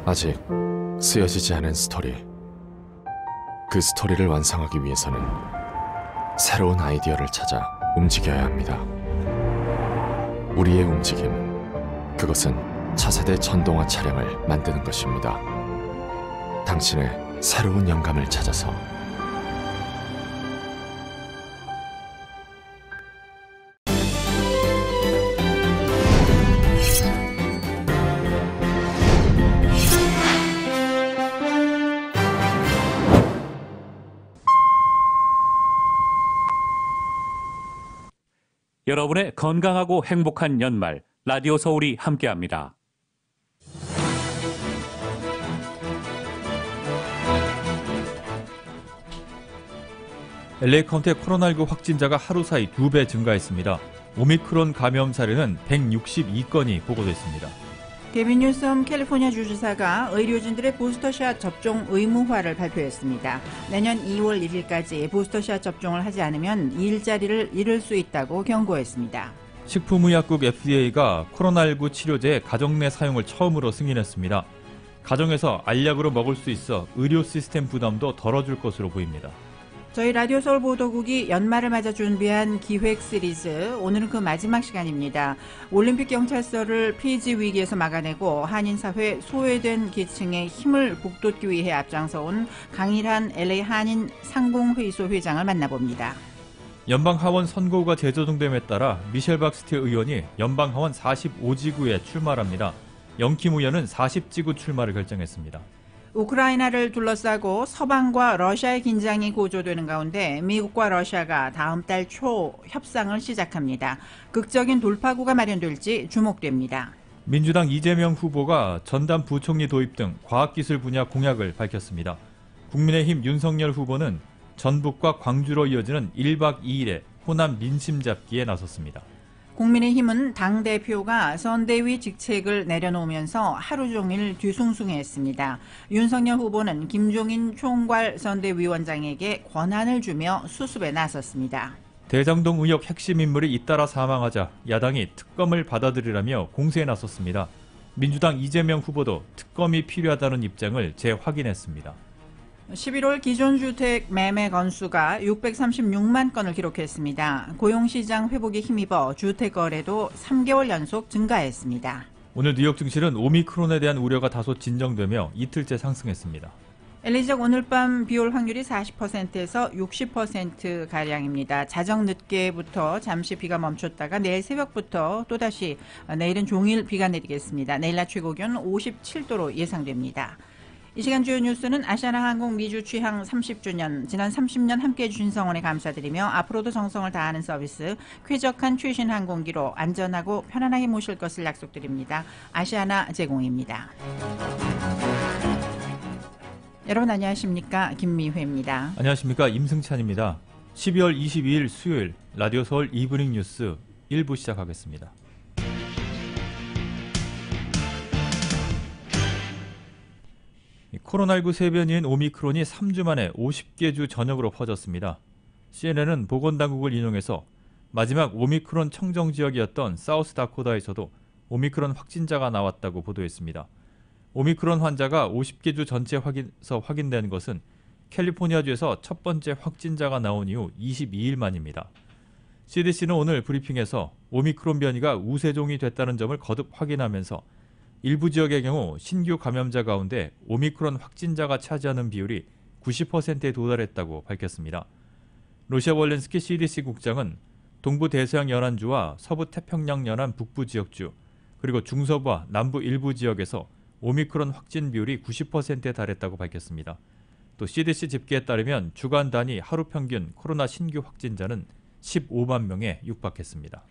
아직 쓰여지지 않은 스토리. 그 스토리를 완성하기 위해서는 새로운 아이디어를 찾아 움직여야 합니다. 우리의 움직임, 그것은 차세대 전동화 차량을 만드는 것입니다. 당신의 새로운 영감을 찾아서 여러분의 건강하고 행복한 연말, 라디오 서울이 함께합니다. LA 카운티의 코로나19 확진자가 하루 사이 2배 증가했습니다. 오미크론 감염 사례는 162건이 보고됐습니다. 게빈 뉴섬 캘리포니아 주지사가 의료진들의 부스터샷 접종 의무화를 발표했습니다. 내년 2월 1일까지 부스터샷 접종을 하지 않으면 일자리를 잃을 수 있다고 경고했습니다. 식품의약국 FDA가 코로나19 치료제의 가정 내 사용을 처음으로 승인했습니다. 가정에서 알약으로 먹을 수 있어 의료 시스템 부담도 덜어줄 것으로 보입니다. 저희 라디오 서울 보도국이 연말을 맞아 준비한 기획 시리즈, 오늘은 그 마지막 시간입니다. 올림픽 경찰서를 폐지 위기에서 막아내고 한인사회 소외된 계층의 힘을 북돋기 위해 앞장서온 강일한 LA 한인 상공회의소 회장을 만나봅니다. 연방하원 선거구가 재조정됨에 따라 미셸 박스티 의원이 연방하원 45지구에 출마합니다. 영킴 의원은 40지구 출마를 결정했습니다. 우크라이나를 둘러싸고 서방과 러시아의 긴장이 고조되는 가운데 미국과 러시아가 다음 달 초 협상을 시작합니다. 극적인 돌파구가 마련될지 주목됩니다. 민주당 이재명 후보가 전담 부총리 도입 등 과학기술 분야 공약을 밝혔습니다. 국민의힘 윤석열 후보는 전북과 광주로 이어지는 1박 2일의 호남 민심 잡기에 나섰습니다. 국민의힘은 당대표가 선대위 직책을 내려놓으면서 하루 종일 뒤숭숭했습니다. 윤석열 후보는 김종인 총괄 선대위원장에게 권한을 주며 수습에 나섰습니다. 대장동 의혹 핵심 인물이 잇따라 사망하자 야당이 특검을 받아들이라며 공세에 나섰습니다. 민주당 이재명 후보도 특검이 필요하다는 입장을 재확인했습니다. 11월 기존 주택 매매 건수가 636만 건을 기록했습니다. 고용시장 회복에 힘입어 주택 거래도 3개월 연속 증가했습니다. 오늘 뉴욕 증시는 오미크론에 대한 우려가 다소 진정되며 이틀째 상승했습니다. LA 지역 오늘 밤 비 올 확률이 40%에서 60%가량입니다. 자정 늦게부터 잠시 비가 멈췄다가 내일 새벽부터 또다시 내일은 종일 비가 내리겠습니다. 내일 낮 최고 기온 57도로 예상됩니다. 이 시간 주요 뉴스는 아시아나항공 미주 취항 30주년, 지난 30년 함께해 주신 성원에 감사드리며 앞으로도 정성을 다하는 서비스, 쾌적한 최신 항공기로 안전하고 편안하게 모실 것을 약속드립니다. 아시아나 제공입니다. 여러분 안녕하십니까? 김미회입니다. 안녕하십니까? 임승찬입니다. 12월 22일 수요일 라디오 서울 이브닝 뉴스 1부 시작하겠습니다. 코로나19 세변이인 오미크론이 3주 만에 50개 주 전역으로 퍼졌습니다. CNN은 보건당국을 인용해서 마지막 오미크론 청정 지역이었던 사우스다코다에서도 오미크론 확진자가 나왔다고 보도했습니다. 오미크론 환자가 50개 주 전체에서 확인된 것은 캘리포니아주에서 첫 번째 확진자가 나온 이후 22일 만입니다. CDC는 오늘 브리핑에서 오미크론 변이가 우세종이 됐다는 점을 거듭 확인하면서 일부 지역의 경우 신규 감염자 가운데 오미크론 확진자가 차지하는 비율이 90%에 도달했다고 밝혔습니다. 로시아 월렌스키 CDC 국장은 동부 대서양 연안주와 서부 태평양 연안 북부 지역주, 그리고 중서부와 남부 일부 지역에서 오미크론 확진 비율이 90%에 달했다고 밝혔습니다. 또 CDC 집계에 따르면 주간 단위 하루 평균 코로나 신규 확진자는 15만 명에 육박했습니다.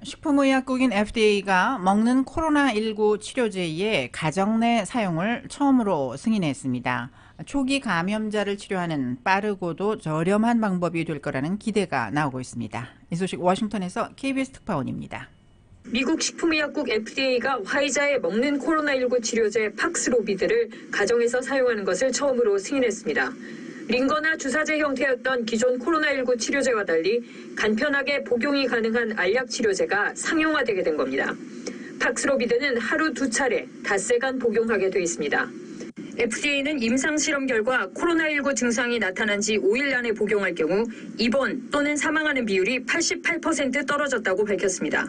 식품의약국인 FDA가 먹는 코로나19 치료제의 가정 내 사용을 처음으로 승인했습니다. 초기 감염자를 치료하는 빠르고도 저렴한 방법이 될 거라는 기대가 나오고 있습니다. 이 소식 워싱턴에서 KBS 특파원입니다. 미국 식품의약국 FDA가 화이자의 먹는 코로나19 치료제 팍스로비드를 가정에서 사용하는 것을 처음으로 승인했습니다. 링거나 주사제 형태였던 기존 코로나19 치료제와 달리 간편하게 복용이 가능한 알약 치료제가 상용화되게 된 겁니다. 팍스로비드는 하루 2차례 닷새간 복용하게 돼 있습니다. FDA는 임상실험 결과 코로나19 증상이 나타난 지 5일 안에 복용할 경우 입원 또는 사망하는 비율이 88% 떨어졌다고 밝혔습니다.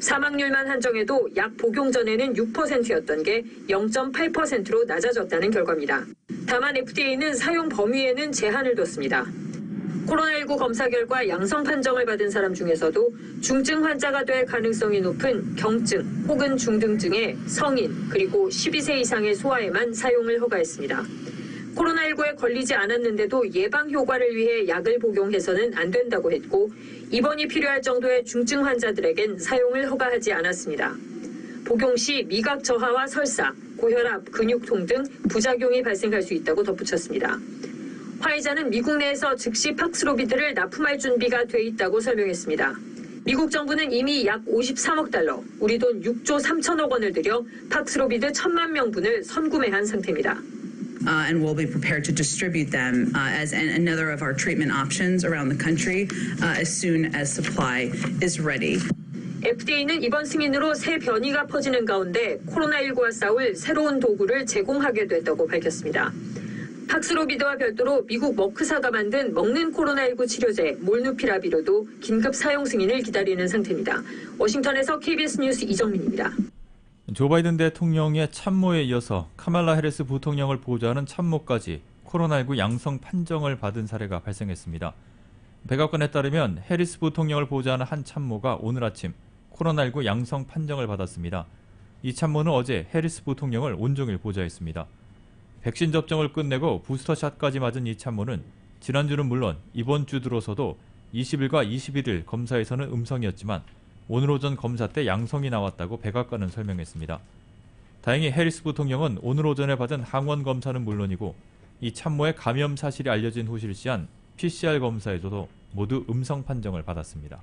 사망률만 한정해도 약 복용 전에는 6%였던 게 0.8%로 낮아졌다는 결과입니다. 다만 FDA는 사용 범위에는 제한을 뒀습니다. 코로나19 검사 결과 양성 판정을 받은 사람 중에서도 중증 환자가 될 가능성이 높은 경증 혹은 중등증의 성인 그리고 12세 이상의 소아에만 사용을 허가했습니다. 코로나19에 걸리지 않았는데도 예방 효과를 위해 약을 복용해서는 안 된다고 했고 입원이 필요할 정도의 중증 환자들에겐 사용을 허가하지 않았습니다. 복용 시 미각 저하와 설사, 고혈압, 근육통 등 부작용이 발생할 수 있다고 덧붙였습니다. 화이자는 미국 내에서 즉시 팍스로비드를 납품할 준비가 돼 있다고 설명했습니다. 미국 정부는 이미 약 53억 달러, 우리 돈 6조 3천억 원을 들여 팍스로비드 1,000만 명분을 선구매한 상태입니다. And we'll be prepared to distribute them as another of our treatment options around the country as soon as supply is ready. FDA는 이번 승인으로 새 변이가 퍼지는 가운데 코로나19와 싸울 새로운 도구를 제공하게 됐다고 밝혔습니다. 팍스로비드와 별도로 미국 머크사가 만든 먹는 코로나19 치료제 몰누피라비로도 긴급 사용 승인을 기다리는 상태입니다. 워싱턴에서 KBS 뉴스 이정민입니다. 조 바이든 대통령의 참모에 이어서 카말라 해리스 부통령을 보좌하는 참모까지 코로나19 양성 판정을 받은 사례가 발생했습니다. 백악관에 따르면 해리스 부통령을 보좌하는 한 참모가 오늘 아침 코로나19 양성 판정을 받았습니다. 이 참모는 어제 해리스 부통령을 온종일 보좌했습니다. 백신 접종을 끝내고 부스터샷까지 맞은 이 참모는 지난주는 물론 이번 주 들어서도 20일과 21일 검사에서는 음성이었지만 오늘 오전 검사 때 양성이 나왔다고 백악관은 설명했습니다. 다행히 해리스 부통령은 오늘 오전에 받은 항원 검사는 물론이고 이 참모의 감염 사실이 알려진 후 실시한 PCR 검사에서도 모두 음성 판정을 받았습니다.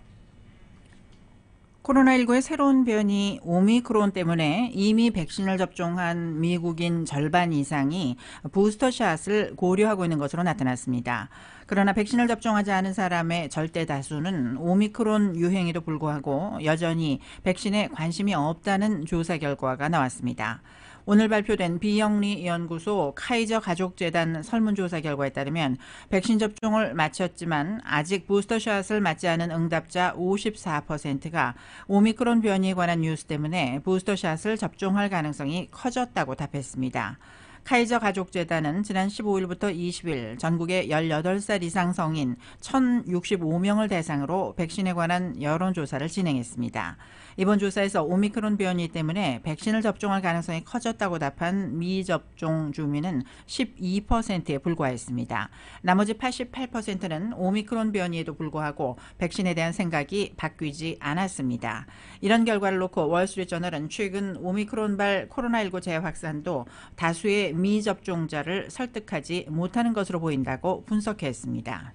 코로나19의 새로운 변이 오미크론 때문에 이미 백신을 접종한 미국인 절반 이상이 부스터샷을 고려하고 있는 것으로 나타났습니다. 그러나 백신을 접종하지 않은 사람의 절대 다수는 오미크론 유행에도 불구하고 여전히 백신에 관심이 없다는 조사 결과가 나왔습니다. 오늘 발표된 비영리 연구소 카이저 가족재단 설문조사 결과에 따르면 백신 접종을 마쳤지만 아직 부스터샷을 맞지 않은 응답자 54%가 오미크론 변이에 관한 뉴스 때문에 부스터샷을 접종할 가능성이 커졌다고 답했습니다. 카이저 가족재단은 지난 15일부터 20일 전국의 18살 이상 성인 1,065명을 대상으로 백신에 관한 여론조사를 진행했습니다. 이번 조사에서 오미크론 변이 때문에 백신을 접종할 가능성이 커졌다고 답한 미접종 주민은 12%에 불과했습니다. 나머지 88%는 오미크론 변이에도 불구하고 백신에 대한 생각이 바뀌지 않았습니다. 이런 결과를 놓고 월스트리트저널은 최근 오미크론발 코로나19 재확산도 다수의 미접종자를 설득하지 못하는 것으로 보인다고 분석했습니다.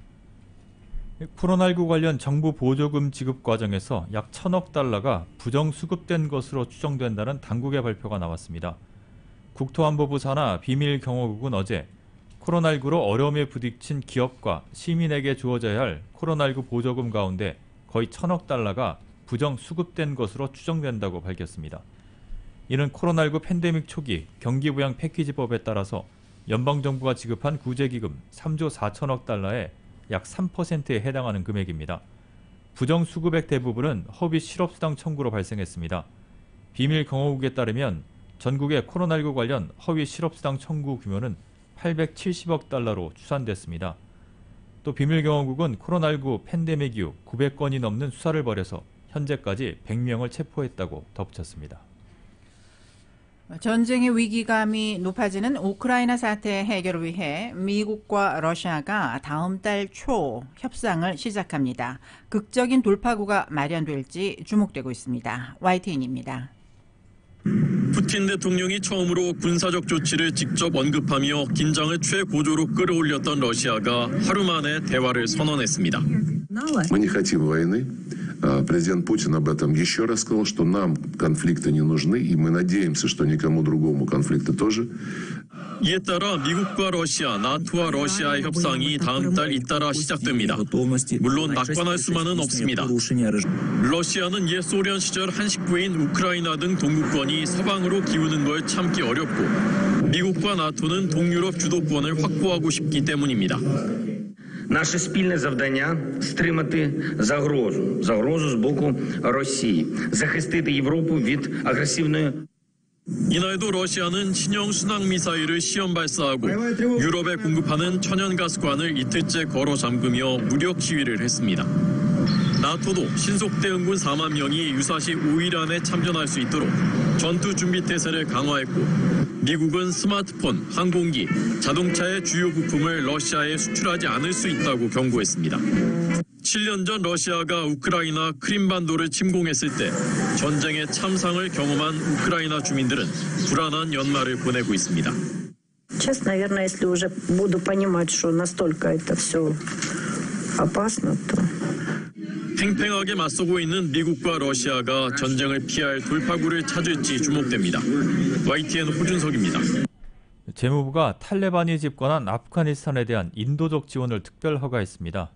코로나19 관련 정부 보조금 지급 과정에서 약 1,000억 달러가 부정수급된 것으로 추정된다는 당국의 발표가 나왔습니다. 국토안보부 산하 비밀경호국은 어제 코로나19로 어려움에 부딪힌 기업과 시민에게 주어져야 할 코로나19 보조금 가운데 거의 1,000억 달러가 부정수급된 것으로 추정된다고 밝혔습니다. 이는 코로나19 팬데믹 초기 경기부양 패키지법에 따라서 연방정부가 지급한 구제기금 3조 4천억 달러의 약 3%에 해당하는 금액입니다. 부정수급액 대부분은 허위 실업수당 청구로 발생했습니다. 비밀경호국에 따르면 전국의 코로나19 관련 허위 실업수당 청구 규모는 870억 달러로 추산됐습니다. 또 비밀경호국은 코로나19 팬데믹 이후 900건이 넘는 수사를 벌여서 현재까지 100명을 체포했다고 덧붙였습니다. 전쟁의 위기감이 높아지는 우크라이나 사태 해결을 위해 미국과 러시아가 다음 달 초 협상을 시작합니다. 극적인 돌파구가 마련될지 주목되고 있습니다. YTN입니다. 푸틴 대통령이 처음으로 군사적 조치를 직접 언급하며 긴장을 최고조로 끌어올렸던 러시아가 하루 만에 대화를 선언했습니다. Мы не хотим войны. Президент Путин об этом еще раз сказал, что нам конфликты не нужны, и мы надеемся, что никому другому конфликты тоже. 이에 따라 미국과 러시아, 나토와 러시아의 협상이 다음 달 잇따라 시작됩니다. 물론 낙관할 수만은 없습니다. 러시아는 옛 소련 시절 한식부인 우크라이나 등 동구권이 서방으로 기우는 걸 참기 어렵고 미국과 나토는 동유럽 주도권을 확보하고 싶기 때문입니다. Наше спільне завдання – стримати загрозу з боку Росії, захистити Європу від агресивної. 이날도 러시아는 신형 순항미사일을 시험 발사하고 유럽에 공급하는 천연가스관을 이틀째 걸어 잠그며 무력 시위를 했습니다. 나토도 신속대응군 4만 명이 유사시 5일 안에 참전할 수 있도록 전투 준비 태세를 강화했고 미국은 스마트폰, 항공기, 자동차의 주요 부품을 러시아에 수출하지 않을 수 있다고 경고했습니다. 7년 전 러시아가 우크라이나 크림반도를 침공했을 때 전쟁의 참상을 경험한 우크라이나 주민들은 불안한 연말을 보내고 있습니다. Сейчас, наверное, если уже буду понимать, что настолько это все опасно, то... 팽팽하게 맞서고 있는 미국과 러시아가 전쟁을 피할 돌파구를 찾을지 주목됩니다. YTN 호준석입니다. 재무부가 탈레반이 집권한 아프가니스탄에 대한 인도적 지원을 특별 허가했습니다.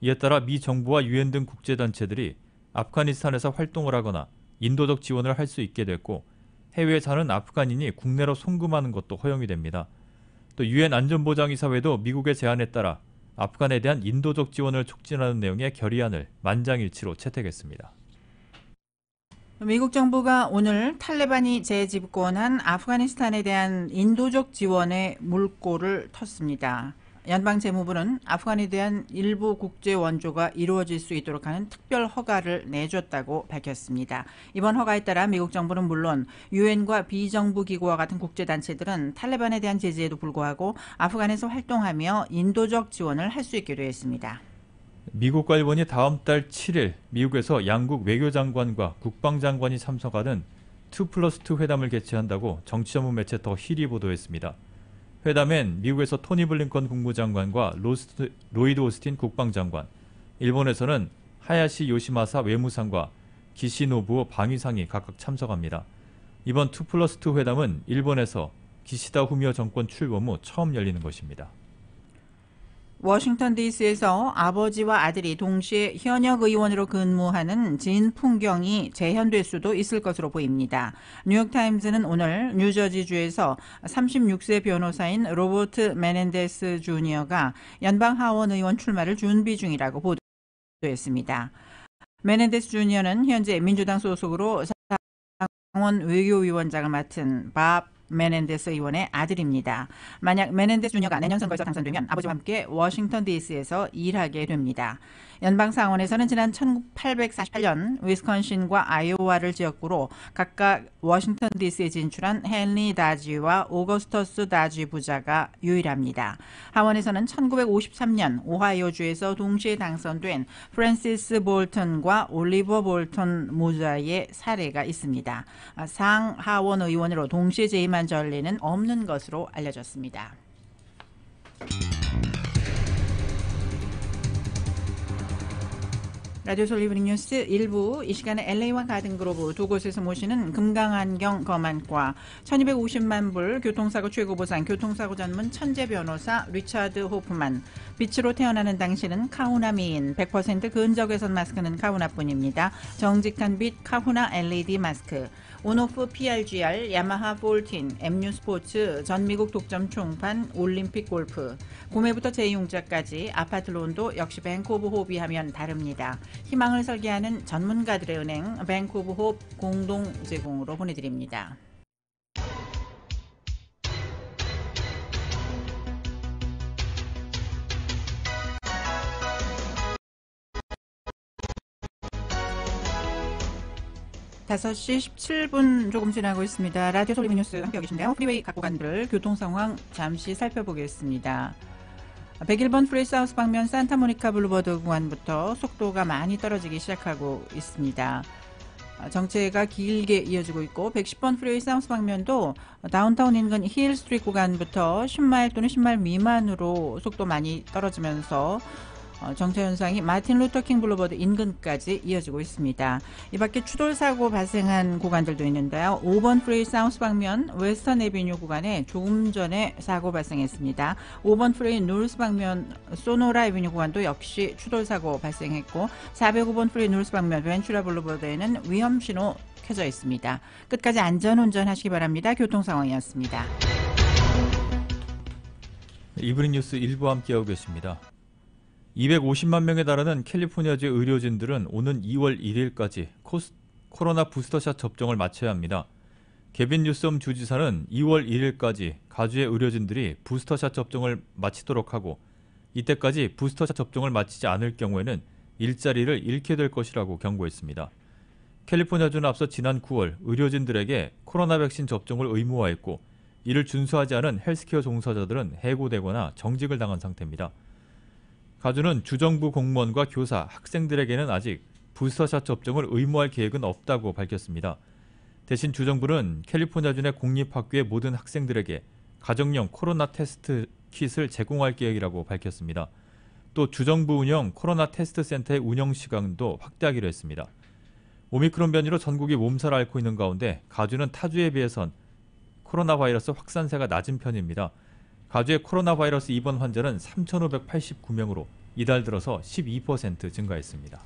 이에 따라 미 정부와 유엔 등 국제단체들이 아프가니스탄에서 활동을 하거나 인도적 지원을 할 수 있게 됐고 해외에 사는 아프간인이 국내로 송금하는 것도 허용이 됩니다. 또 유엔 안전보장이사회도 미국의 제안에 따라 아프간에 대한 인도적 지원을 촉진하는 내용의 결의안을 만장일치로 채택했습니다. 미국 정부가 오늘 탈레반이 재집권한 아프가니스탄에 대한 인도적 지원에 물꼬를 텄습니다. 연방재무부는 아프간에 대한 일부 국제 원조가 이루어질 수 있도록 하는 특별 허가를 내줬다고 밝혔습니다. 이번 허가에 따라 미국 정부는 물론 유엔과 비정부 기구와 같은 국제단체들은 탈레반에 대한 제재에도 불구하고 아프간에서 활동하며 인도적 지원을 할 수 있게 되었습니다. 미국과 일본이 다음 달 7일 미국에서 양국 외교장관과 국방장관이 참석하는 2+2 회담을 개최한다고 정치전문 매체 더 힐이 보도했습니다. 회담엔 미국에서 토니 블링컨 국무장관과 로이드 오스틴 국방장관, 일본에서는 하야시 요시마사 외무상과 기시노부오 방위상이 각각 참석합니다. 이번 2+2 회담은 일본에서 기시다 후미오 정권 출범 후 처음 열리는 것입니다. 워싱턴 DC에서 아버지와 아들이 동시에 현역 의원으로 근무하는 진 풍경이 재현될 수도 있을 것으로 보입니다. 뉴욕타임즈는 오늘 뉴저지주에서 36세 변호사인 로버트 메넨데스 주니어가 연방하원 의원 출마를 준비 중이라고 보도했습니다. 메넨데스 주니어는 현재 민주당 소속으로 상원 외교위원장을 맡은 밥 메넨데스 의원의 아들입니다. 만약 메넨데스 주니어가 내년 선거에서 당선되면 아버지와 함께 워싱턴 DC에서 일하게 됩니다. 연방상원에서는 지난 1848년 위스콘신과 아이오와를 지역구로 각각 워싱턴 DC에 진출한 헨리 다지와 오거스터스 다지 부자가 유일합니다. 하원에서는 1953년 오하이오주에서 동시에 당선된 프랜시스 볼턴과 올리버 볼턴 무자의 사례가 있습니다. 상하원 의원으로 동시에 재임한 전례는 없는 것으로 알려졌습니다. 라디오 솔리브링 뉴스 1부, 이 시간에 LA와 가든그로브 두 곳에서 모시는 금강안경 검안과 1250만 불 교통사고 최고보상 교통사고 전문 천재 변호사 리차드 호프만, 빛으로 태어나는 당신은 카후나 미인, 100% 근적외선 마스크는 카후나뿐입니다. 정직한 빛 카후나 LED 마스크, 온오프 PRGR, 야마하 14, MU 스포츠, 전미국 독점 총판, 올림픽 골프, 구매부터 재이용자까지 아파트론도 역시 뱅크오브 호흡이 하면 다릅니다. 희망을 설계하는 전문가들의 은행 뱅크오브 호흡 공동 제공으로 보내드립니다. 다섯 시 17분 조금 지나고 있습니다. 라디오 솔리브 뉴스 함께하고 계신데요. 프리웨이 갖고 간 길 교통 상황 잠시 살펴보겠습니다. 101번 프레이 사우스 방면 산타모니카 블루버드 구간부터 속도가 많이 떨어지기 시작하고 있습니다. 정체가 길게 이어지고 있고 110번 프레이 사우스 방면도 다운타운 인근 힐 스트리트 구간부터 10마일 또는 10마일 미만으로 속도 많이 떨어지면서 정체 현상이 마틴 루터킹 블루버드 인근까지 이어지고 있습니다. 이 밖에 추돌 사고 발생한 구간들도 있는데요. 5번 프레이 사우스 방면 웨스턴 에비뉴 구간에 조금 전에 사고 발생했습니다. 5번 프레이 노스 방면 소노라 에비뉴 구간도 역시 추돌 사고 발생했고 405번 프레이 노스 방면 벤츄라 블루버드에는 위험 신호 켜져 있습니다. 끝까지 안전 운전하시기 바랍니다. 교통 상황이었습니다. 이브닝 뉴스 일부 함께하고 계십니다. 250만 명에 달하는 캘리포니아주 의료진들은 오는 2월 1일까지 코로나 부스터샷 접종을 마쳐야 합니다. 개빈 뉴섬 주지사는 2월 1일까지 가주의 의료진들이 부스터샷 접종을 마치도록 하고 이때까지 부스터샷 접종을 마치지 않을 경우에는 일자리를 잃게 될 것이라고 경고했습니다. 캘리포니아주는 앞서 지난 9월 의료진들에게 코로나 백신 접종을 의무화했고 이를 준수하지 않은 헬스케어 종사자들은 해고되거나 정직을 당한 상태입니다. 가주는 주정부 공무원과 교사, 학생들에게는 아직 부스터샷 접종을 의무화할 계획은 없다고 밝혔습니다. 대신 주정부는 캘리포니아주 내 공립학교의 모든 학생들에게 가정용 코로나 테스트 킷을 제공할 계획이라고 밝혔습니다. 또 주정부 운영 코로나 테스트 센터의 운영 시간도 확대하기로 했습니다. 오미크론 변이로 전국이 몸살 앓고 있는 가운데 가주는 타주에 비해선 코로나 바이러스 확산세가 낮은 편입니다. 가주의 코로나 바이러스 입원 환자는 3,589명으로 이달 들어서 12% 증가했습니다.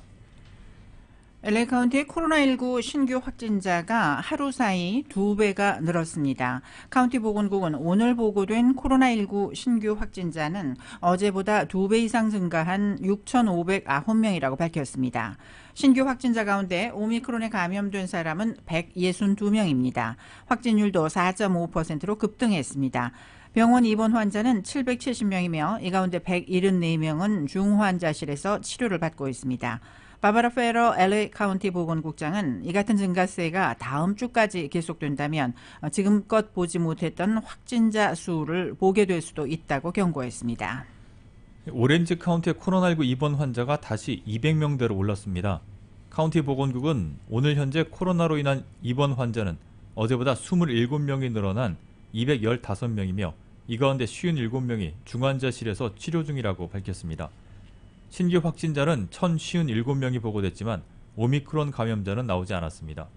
LA 카운티의 코로나19 신규 확진자가 하루 사이 2배가 늘었습니다. 카운티 보건국은 오늘 보고된 코로나19 신규 확진자는 어제보다 2배 이상 증가한 6,509명이라고 밝혔습니다. 신규 확진자 가운데 오미크론에 감염된 사람은 162명입니다. 확진율도 4.5%로 급등했습니다. 병원 입원 환자는 770명이며 이 가운데 174명은 중환자실에서 치료를 받고 있습니다. 바바라 페러 LA 카운티 보건국장은 이 같은 증가세가 다음 주까지 계속된다면 지금껏 보지 못했던 확진자 수를 보게 될 수도 있다고 경고했습니다. 오렌지 카운티의 코로나19 입원 환자가 다시 200명대로 올랐습니다. 카운티 보건국은 오늘 현재 코로나로 인한 입원 환자는 어제보다 27명이 늘어난 215명이며 이 가운데 57명이 중환자실에서 치료 중이라고 밝혔습니다. 신규 확진자는 1,057명이 보고됐지만 오미크론 감염자는 나오지 않았습니다.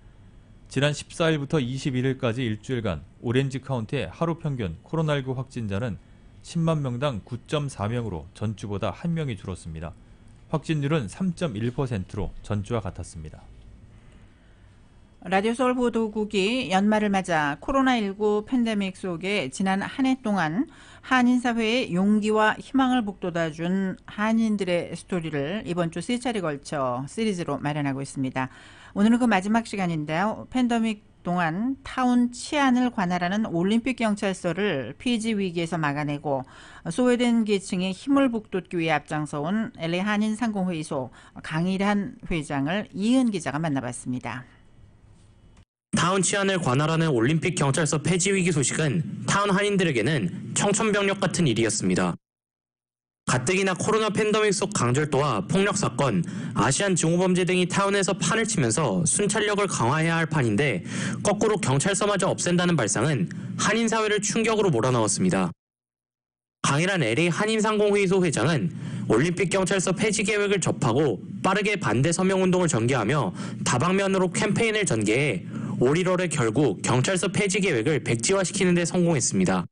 지난 14일부터 21일까지 일주일간 오렌지 카운티의 하루 평균 코로나19 확진자는 10만 명당 9.4명으로 전주보다 1명이 줄었습니다. 확진율은 3.1%로 전주와 같았습니다. 라디오 서울 보도국이 연말을 맞아 코로나19 팬데믹 속에 지난 한 해 동안 한인사회에 용기와 희망을 북돋아준 한인들의 스토리를 이번 주 3차례 걸쳐 시리즈로 마련하고 있습니다. 오늘은 그 마지막 시간인데요. 팬데믹 동안 타운 치안을 관할하는 올림픽 경찰서를 폐지 위기에서 막아내고 소외된 계층에 힘을 북돋기 위해 앞장서온 LA 한인상공회의소 강일한 회장을 이은 기자가 만나봤습니다. 타운 치안을 관할하는 올림픽 경찰서 폐지 위기 소식은 타운 한인들에게는 청천벽력 같은 일이었습니다. 가뜩이나 코로나 팬데믹 속 강절도와 폭력 사건, 아시안 증오범죄 등이 타운에서 판을 치면서 순찰력을 강화해야 할 판인데 거꾸로 경찰서마저 없앤다는 발상은 한인 사회를 충격으로 몰아넣었습니다. 강일한 LA 한인상공회의소 회장은 올림픽 경찰서 폐지 계획을 접하고 빠르게 반대 서명 운동을 전개하며 다방면으로 캠페인을 전개해 올 1월에 결국 경찰서 폐지 계획을 백지화시키는 데 성공했습니다.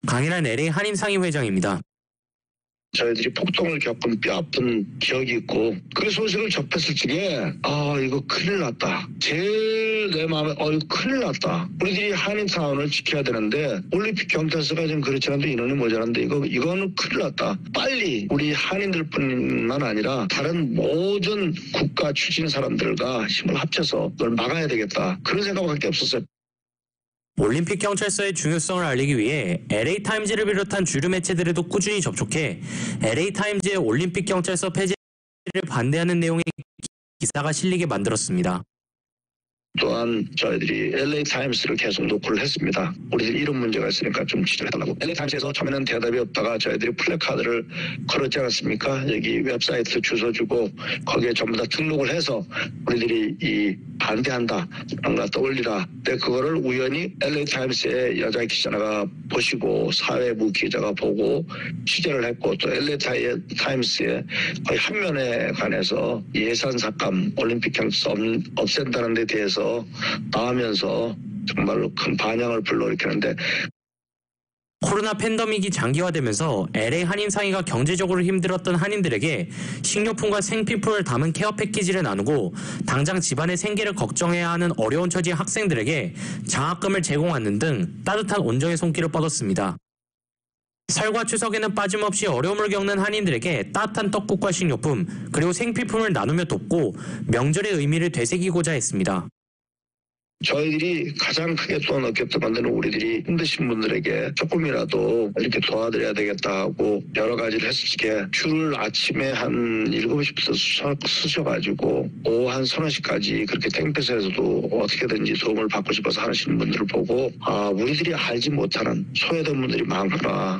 강일한 LA 한인상의 회장입니다. 저희들이 폭동을 겪은 뼈아픈 기억이 있고 그 소식을 접했을 적에 이거 큰일 났다. 제일 내 마음에 이거 큰일 났다. 우리들이 한인타운을 지켜야 되는데 올림픽 경찰서가 좀 그렇지 않은데 인원이 모자란데 이거는 큰일 났다. 빨리 우리 한인들뿐만 아니라 다른 모든 국가 추진 사람들과 힘을 합쳐서 그걸 막아야 되겠다. 그런 생각밖에 없었어요. 올림픽 경찰서의 중요성을 알리기 위해 LA타임즈를 비롯한 주류 매체들에도 꾸준히 접촉해 LA타임즈의 올림픽 경찰서 폐지를 반대하는 내용의 기사가 실리게 만들었습니다. 또한 저희들이 LA타임스를 계속 노크를 했습니다. 우리들 이런 문제가 있으니까 좀 지적해달라고. LA타임스에서 처음에는 대답이 없다가 저희들이 플래카드를 걸었지 않았습니까? 여기 웹사이트 주소 주고 거기에 전부 다 등록을 해서 우리들이 이 반대한다 라는 걸 떠올리라. 근데 그거를 우연히 LA 타임스의 여자 기자가 보시고 사회부 기자가 보고 취재를 했고 또 LA 타임스의 거의 한 면에 관해서 예산 삭감 올림픽 경기서 없앤다는 데 대해서 나오면서 정말로 큰 반향을 불러일으키는데 코로나 팬데믹이 장기화되면서 LA 한인 상인가 경제적으로 힘들었던 한인들에게 식료품과 생필품을 담은 케어 패키지를 나누고 당장 집안의 생계를 걱정해야 하는 어려운 처지의 학생들에게 장학금을 제공하는 등 따뜻한 온정의 손길을 뻗었습니다. 설과 추석에는 빠짐없이 어려움을 겪는 한인들에게 따뜻한 떡국과 식료품 그리고 생필품을 나누며 돕고 명절의 의미를 되새기고자 했습니다. 저희들이 가장 크게 또 느꼈던 건데는 우리들이 힘드신 분들에게 조금이라도 이렇게 도와드려야 되겠다 하고 여러 가지를 했을 때 줄을 아침에 한 7시부터 쓰셔가지고 오후 한 3시까지 그렇게 땡볕에서도 어떻게든지 도움을 받고 싶어서 하시는 분들을 보고 우리들이 알지 못하는 소외된 분들이 많구나.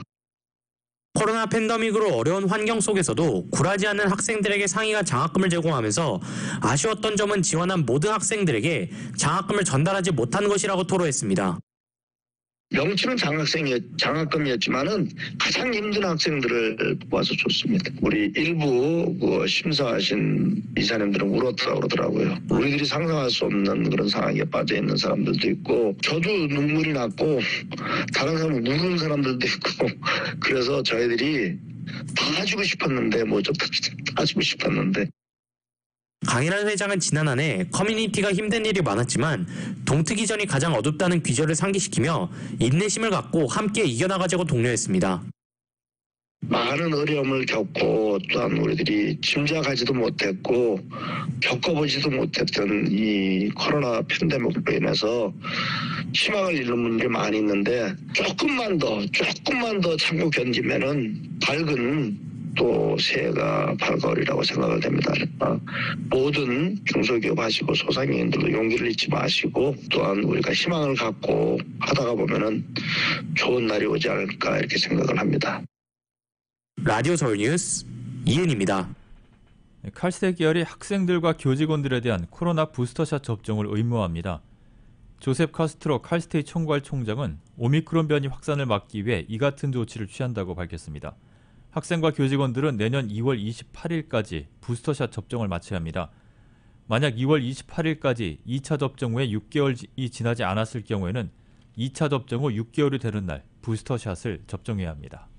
코로나 팬데믹으로 어려운 환경 속에서도 굴하지 않는 학생들에게 상위가 장학금을 제공하면서 아쉬웠던 점은 지원한 모든 학생들에게 장학금을 전달하지 못한 것이라고 토로했습니다. 명칭은 장학금이었지만은 가장 힘든 학생들을 뽑아서 줬습니다. 우리 일부 심사하신 이사님들은 울었다고 그러더라고요. 우리들이 상상할 수 없는 그런 상황에 빠져 있는 사람들도 있고, 저도 눈물이 났고, 다른 사람은 우는 사람들도 있고, 그래서 저희들이 다 주고 싶었는데, 다 주고 싶었는데. 강일환 회장은 지난 한 해 커뮤니티가 힘든 일이 많았지만 동트기 전이 가장 어둡다는 귀절을 상기시키며 인내심을 갖고 함께 이겨나가자고 독려했습니다. 많은 어려움을 겪고 또한 우리들이 짐작하지도 못했고 겪어보지도 못했던 이 코로나 팬데믹으로 인해서 희망을 잃는 분들이 많이 있는데 조금만 더 참고 견디면은 밝은 또 새해가 밝아오리라고 생각을 됩니다. 모든 중소기업 하시고 소상공인들도 용기를 잃지 마시고 또한 우리가 희망을 갖고 하다가 보면은 좋은 날이 오지 않을까 이렇게 생각을 합니다. 라디오 서울 뉴스 이은입니다. 칼스텍 계열이 학생들과 교직원들에 대한 코로나 부스터샷 접종을 의무화합니다. 조셉 카스트로 칼스테이 총괄 총장은 오미크론 변이 확산을 막기 위해 이 같은 조치를 취한다고 밝혔습니다. 학생과 교직원들은 내년 2월 28일까지 부스터샷 접종을 마쳐야 합니다. 만약 2월 28일까지 2차 접종 후에 6개월이 지나지 않았을 경우에는 2차 접종 후 6개월이 되는 날 부스터샷을 접종해야 합니다.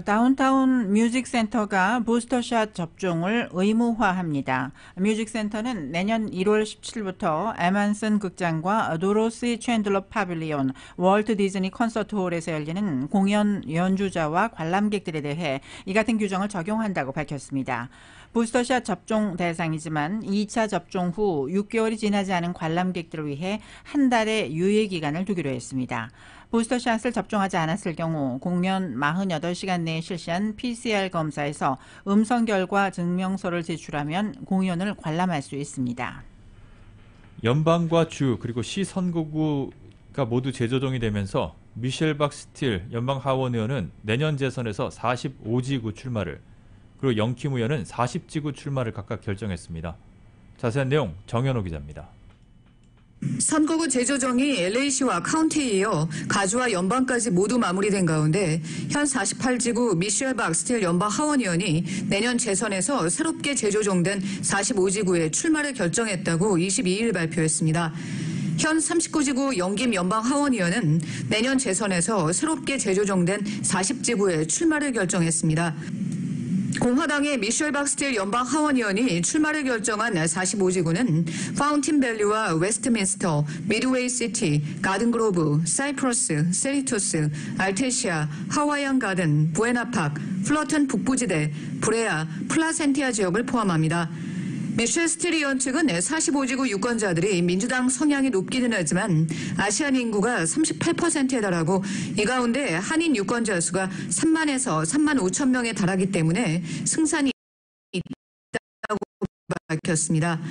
다운타운 뮤직센터가 부스터샷 접종을 의무화합니다. 뮤직센터는 내년 1월 17일부터 에만슨 극장과 도로시 챈들러 파빌리온, 월트 디즈니 콘서트홀에서 열리는 공연 연주자와 관람객들에 대해 이 같은 규정을 적용한다고 밝혔습니다. 부스터샷 접종 대상이지만 2차 접종 후 6개월이 지나지 않은 관람객들을 위해 한 달의 유예 기간을 두기로 했습니다. 부스터샷을 접종하지 않았을 경우 공연 48시간 내에 실시한 PCR 검사에서 음성 결과 증명서를 제출하면 공연을 관람할 수 있습니다. 연방과 주 그리고 시 선거구가 모두 재조정이 되면서 미셸 박스틸 연방 하원 의원은 내년 재선에서 45지구 출마를 그리고 영킴 의원은 40지구 출마를 각각 결정했습니다. 자세한 내용 정현호 기자입니다. 선거구 재조정이 LA시와 카운티에 이어 가주와 연방까지 모두 마무리된 가운데 현 48지구 미셸 박스틸 연방 하원의원이 내년 재선에서 새롭게 재조정된 45지구에 출마를 결정했다고 22일 발표했습니다. 현 39지구 영김 연방 하원의원은 내년 재선에서 새롭게 재조정된 40지구에 출마를 결정했습니다. 공화당의 미셸 박스틸 연방 하원의원이 출마를 결정한 45지구는 파운틴밸리와 웨스트민스터, 미드웨이 시티, 가든그로브, 사이프러스, 셀리토스, 알테시아, 하와이안 가든, 부에나파크, 플러튼 북부지대, 브레아, 플라센티아 지역을 포함합니다. 미셸 스틸 의원 측은 45지구 유권자들이 민주당 성향이 높기는 하지만 아시안 인구가 38%에 달하고 이 가운데 한인 유권자 수가 3만에서 3만 5천 명에 달하기 때문에 승산이 있다고 밝혔습니다.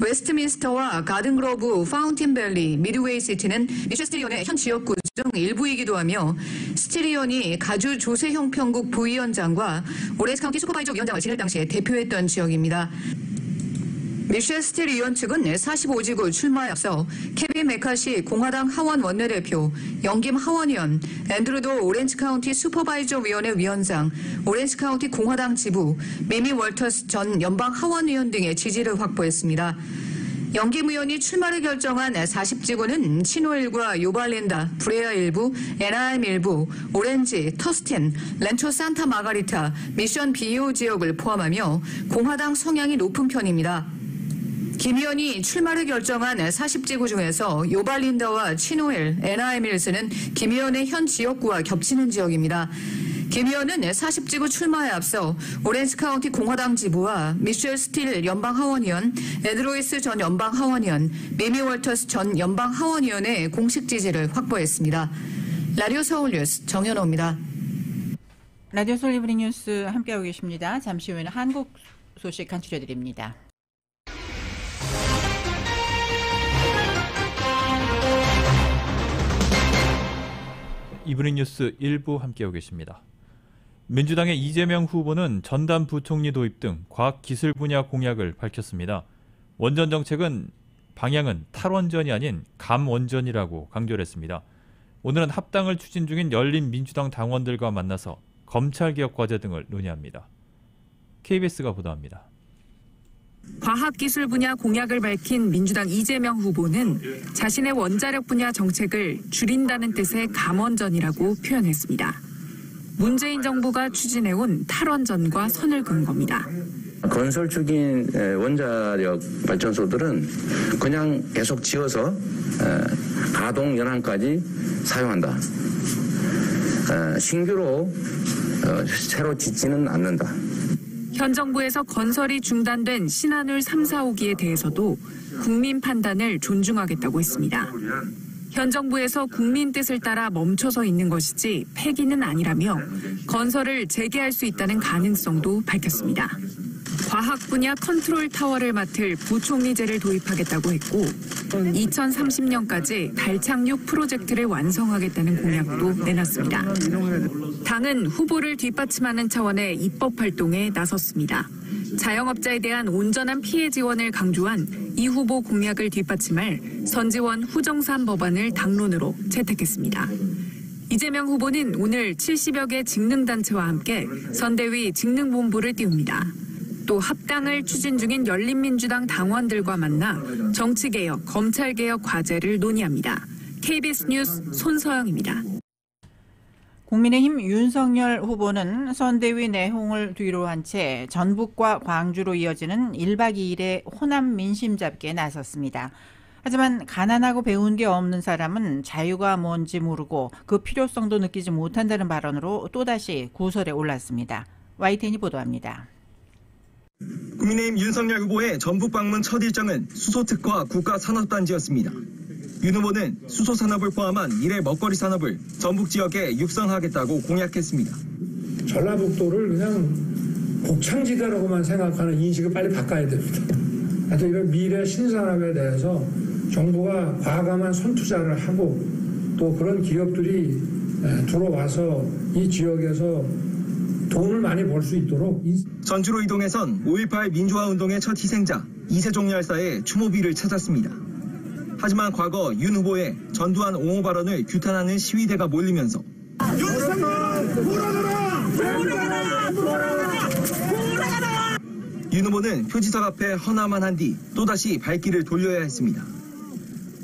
웨스트민스터와 가든그로브, 파운틴밸리, 미드웨이 시티는 미셸 스틸 의원의 현 지역구 중 일부이기도 하며 스틸 의원이 가주 조세형 편국 부위원장과 오렌지 카운티 슈퍼바이저 위원장을 지낼 당시에 대표했던 지역입니다. 미셸 스틸 의원 측은 45지구 출마에 앞서 케빈 메카시 공화당 하원 원내대표, 영김 하원 의원, 앤드루도 오렌지 카운티 슈퍼바이저 위원회 위원장, 오렌지 카운티 공화당 지부, 미미 월터스 전 연방 하원 의원 등의 지지를 확보했습니다. 영김 의원이 출마를 결정한 40지구는 치노일과 요발린다, 브레아 일부, 애나하임 일부, 오렌지, 터스틴, 렌초 산타 마가리타, 미션 비오 지역을 포함하며 공화당 성향이 높은 편입니다. 김 의원이 출마를 결정한 40지구 중에서 요발린다와 치노엘, 애나하임힐스는 김 의원의 현 지역구와 겹치는 지역입니다. 김 의원은 40지구 출마에 앞서 오렌지 카운티 공화당 지부와 미셸 스틸 연방 하원의원, 에드로이스 전 연방 하원의원, 미미 월터스 전 연방 하원의원의 공식 지지를 확보했습니다. 라디오 서울 뉴스 정현호입니다. 라디오 서울 이브닝 뉴스 함께하고 계십니다. 잠시 후에는 한국 소식 간추려드립니다. 이브닝 뉴스 1부 함께하고 계십니다. 민주당의 이재명 후보는 전담 부총리 도입 등 과학기술 분야 공약을 밝혔습니다. 원전 정책은 방향은 탈원전이 아닌 감원전이라고 강조를 했습니다. 오늘은 합당을 추진 중인 열린민주당 당원들과 만나서 검찰개혁 과제 등을 논의합니다. KBS가 보도합니다. 과학기술 분야 공약을 밝힌 민주당 이재명 후보는 자신의 원자력 분야 정책을 줄인다는 뜻의 감원전이라고 표현했습니다. 문재인 정부가 추진해온 탈원전과 선을 그은 겁니다. 건설 중인 원자력 발전소들은 그냥 계속 지어서 가동 연한까지 사용한다. 신규로 새로 짓지는 않는다. 현 정부에서 건설이 중단된 신한울 3, 4호기에 대해서도 국민 판단을 존중하겠다고 했습니다. 현 정부에서 국민 뜻을 따라 멈춰서 있는 것이지 폐기는 아니라며 건설을 재개할 수 있다는 가능성도 밝혔습니다. 과학 분야 컨트롤 타워를 맡을 부총리제를 도입하겠다고 했고 2030년까지 달 착륙 프로젝트를 완성하겠다는 공약도 내놨습니다. 당은 후보를 뒷받침하는 차원의 입법 활동에 나섰습니다. 자영업자에 대한 온전한 피해 지원을 강조한 이 후보 공약을 뒷받침할 선지원 후정산 법안을 당론으로 채택했습니다. 이재명 후보는 오늘 70여 개 직능단체와 함께 선대위 직능본부를 띄웁니다. 또 합당을 추진 중인 열린민주당 당원들과 만나 정치개혁, 검찰개혁 과제를 논의합니다. KBS 뉴스 손서영입니다. 국민의힘 윤석열 후보는 선대위 내홍을 뒤로 한 채 전북과 광주로 이어지는 1박 2일의 호남 민심 잡기에 나섰습니다. 하지만 가난하고 배운 게 없는 사람은 자유가 뭔지 모르고 그 필요성도 느끼지 못한다는 발언으로 또다시 구설에 올랐습니다. YTN이 보도합니다. 국민의힘 윤석열 후보의 전북 방문 첫 일정은 수소특화 국가산업단지였습니다. 윤 후보는 수소산업을 포함한 1회 먹거리 산업을 전북 지역에 육성하겠다고 공약했습니다. 전라북도를 그냥 곡창지대라고만 생각하는 인식을 빨리 바꿔야 됩니다. 하여튼 이런 미래 신산업에 대해서 정부가 과감한 손투자를 하고 또 그런 기업들이 들어와서 이 지역에서 돈을 많이 벌 수 있도록. 전주로 이동해선 5.18 민주화운동의 첫 희생자 이세종 열사의 추모비를 찾았습니다. 하지만 과거 윤 후보의 전두환 옹호 발언을 규탄하는 시위대가 몰리면서 윤 후보는 표지석 앞에 헌화만 한 뒤 또다시 발길을 돌려야 했습니다.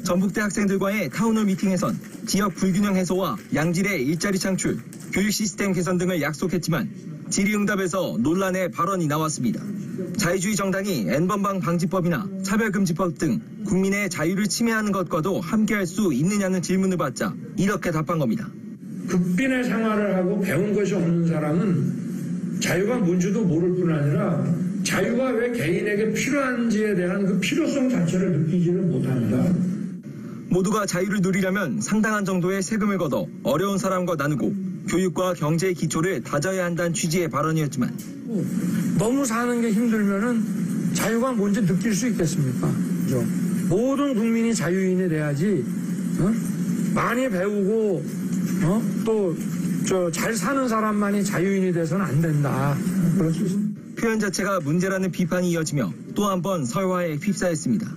전북대 학생들과의 타운홀 미팅에선 지역 불균형 해소와 양질의 일자리 창출, 교육 시스템 개선 등을 약속했지만 질의응답에서 논란의 발언이 나왔습니다. 자유주의 정당이 N번방 방지법이나 차별금지법 등 국민의 자유를 침해하는 것과도 함께할 수 있느냐는 질문을 받자 이렇게 답한 겁니다. 극빈의 생활을 하고 배운 것이 없는 사람은 자유가 뭔지도 모를 뿐 아니라 자유가 왜 개인에게 필요한지에 대한 그 필요성 자체를 느끼지를 못합니다. 모두가 자유를 누리려면 상당한 정도의 세금을 걷어 어려운 사람과 나누고 교육과 경제의 기초를 다져야 한다는 취지의 발언이었지만 너무 사는 게 힘들면은 자유가 뭔지 느낄 수 있겠습니까? 그죠? 모든 국민이 자유인이 돼야지 많이 배우고 또 잘 사는 사람만이 자유인이 돼서는 안 된다. 그럴 수 있습니다. 표현 자체가 문제라는 비판이 이어지며 또 한 번 설화에 휩싸였습니다.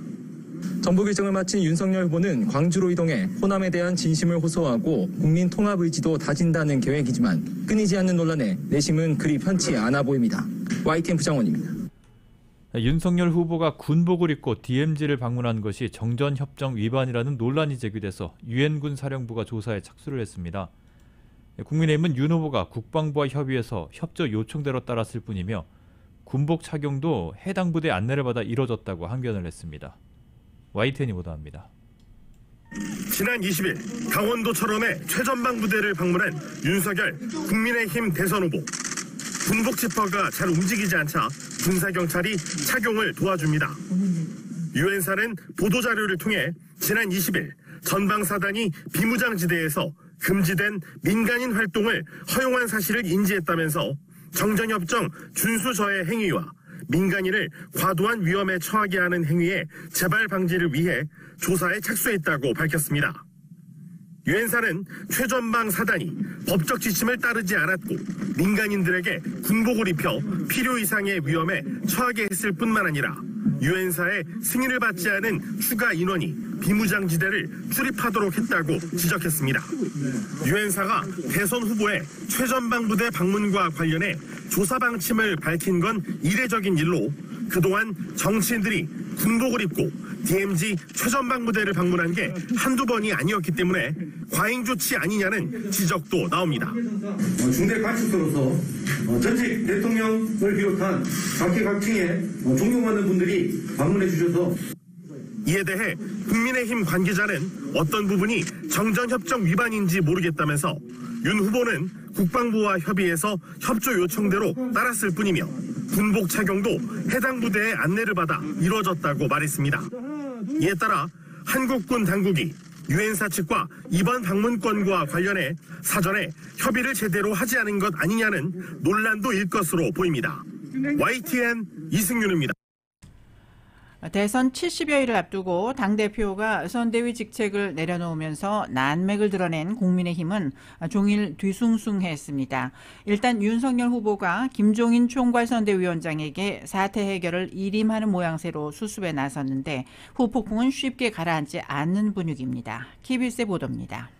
정부 일정을 마친 윤석열 후보는 광주로 이동해 호남에 대한 진심을 호소하고 국민 통합 의지도 다진다는 계획이지만 끊이지 않는 논란에 내심은 그리 편치 않아 보입니다. YTN 부장원입니다. 윤석열 후보가 군복을 입고 DMZ를 방문한 것이 정전협정 위반이라는 논란이 제기돼서 유엔군 사령부가 조사에 착수를 했습니다. 국민의힘은 윤 후보가 국방부와 협의해서 협조 요청대로 따랐을 뿐이며 군복 착용도 해당 부대 안내를 받아 이뤄졌다고 항변을 했습니다. YTN이 보도합니다. 지난 20일 강원도 철원의 최전방 부대를 방문한 윤석열 국민의힘 대선 후보. 군복 지퍼가 잘 움직이지 않자 군사경찰이 착용을 도와줍니다. 유엔사는 보도자료를 통해 지난 20일 전방사단이 비무장지대에서 금지된 민간인 활동을 허용한 사실을 인지했다면서 정전협정 준수저해 행위와 민간인을 과도한 위험에 처하게 하는 행위의 재발 방지를 위해 조사에 착수했다고 밝혔습니다. 유엔사는 최전방 사단이 법적 지침을 따르지 않았고 민간인들에게 군복을 입혀 필요 이상의 위험에 처하게 했을 뿐만 아니라 유엔사의 승인을 받지 않은 추가 인원이 비무장지대를 출입하도록 했다고 지적했습니다. 유엔사가 대선 후보의 최전방 부대 방문과 관련해 조사 방침을 밝힌 건 이례적인 일로 그동안 정치인들이 군복을 입고 DMZ 최전방 부대를 방문한 게 한두 번이 아니었기 때문에 과잉 조치 아니냐는 지적도 나옵니다. 중대 관습으로서 전직 대통령을 비롯한 각계각층의 존경받는 분들이 방문해 주셔서 이에 대해 국민의힘 관계자는 어떤 부분이 정전협정 위반인지 모르겠다면서 윤 후보는 국방부와 협의해서 협조 요청대로 따랐을 뿐이며 군복 착용도 해당 부대의 안내를 받아 이루어졌다고 말했습니다. 이에 따라 한국군 당국이 유엔사 측과 이번 방문권과 관련해 사전에 협의를 제대로 하지 않은 것 아니냐는 논란도 일 것으로 보입니다. YTN 이승윤입니다. 대선 70여일을 앞두고 당대표가 선대위 직책을 내려놓으면서 난맥을 드러낸 국민의힘은 종일 뒤숭숭했습니다. 일단 윤석열 후보가 김종인 총괄선대위원장에게 사태 해결을 일임하는 모양새로 수습에 나섰는데 후폭풍은 쉽게 가라앉지 않는 분위기입니다. KBS의 보도입니다.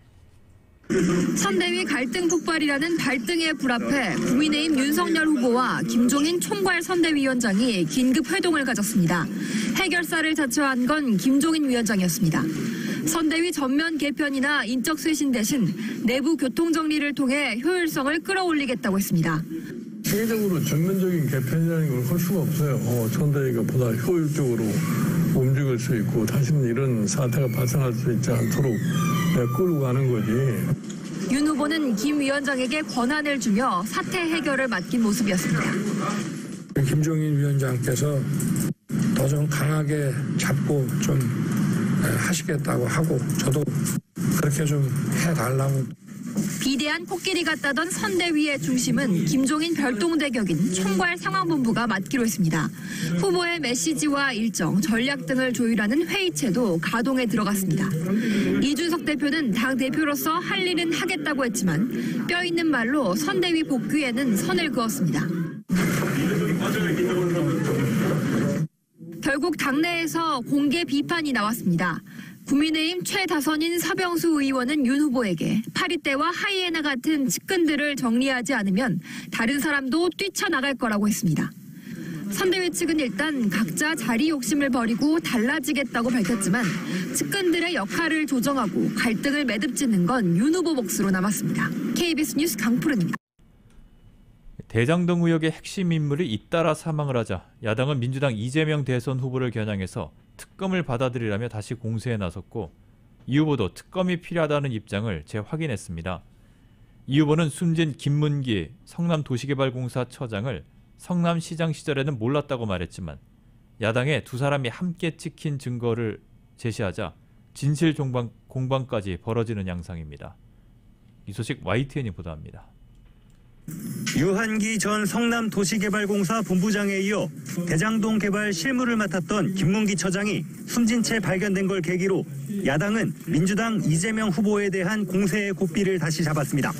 선대위 갈등 폭발이라는 발등의 불 앞에 국민의힘 윤석열 후보와 김종인 총괄선대위원장이 긴급 회동을 가졌습니다. 해결사를 자처한 건 김종인 위원장이었습니다. 선대위 전면 개편이나 인적 쇄신 대신 내부 교통 정리를 통해 효율성을 끌어올리겠다고 했습니다. 세계적으로 전면적인 개편이라는 걸 할 수가 없어요. 선대위가 보다 효율적으로 움직일 수 있고 다시는 이런 사태가 발생할 수 있지 않도록 끌고 가는 거지. 윤 후보는 김 위원장에게 권한을 주며 사태 해결을 맡긴 모습이었습니다. 김종인 위원장께서 더 좀 강하게 잡고 좀 하시겠다고 하고 저도 그렇게 좀 해달라고. 비대한 코끼리 같다던 선대위의 중심은 김종인 별동대격인 총괄상황본부가 맡기로 했습니다. 후보의 메시지와 일정, 전략 등을 조율하는 회의체도 가동에 들어갔습니다. 이준석 대표는 당대표로서 할 일은 하겠다고 했지만 뼈 있는 말로 선대위 복귀에는 선을 그었습니다. 결국 당내에서 공개 비판이 나왔습니다. 국민의힘 최다선인 서병수 의원은 윤 후보에게 파리떼와 하이에나 같은 측근들을 정리하지 않으면 다른 사람도 뛰쳐나갈 거라고 했습니다. 선대위 측은 일단 각자 자리 욕심을 버리고 달라지겠다고 밝혔지만 측근들의 역할을 조정하고 갈등을 매듭짓는 건 윤 후보 몫으로 남았습니다. KBS 뉴스 강푸른입니다. 대장동 의혹의 핵심 인물이 잇따라 사망을 하자 야당은 민주당 이재명 대선 후보를 겨냥해서 특검을 받아들이라며 다시 공세에 나섰고 이 후보도 특검이 필요하다는 입장을 재확인했습니다. 이 후보는 숨진 김문기 성남도시개발공사 처장을 성남시장 시절에는 몰랐다고 말했지만 야당의 두 사람이 함께 찍힌 증거를 제시하자 진실 공방까지 벌어지는 양상입니다. 이 소식 YTN이 보도합니다. 유한기 전 성남도시개발공사 본부장에 이어 대장동 개발 실무를 맡았던 김문기 처장이 숨진 채 발견된 걸 계기로 야당은 민주당 이재명 후보에 대한 공세의 고삐를 다시 잡았습니다.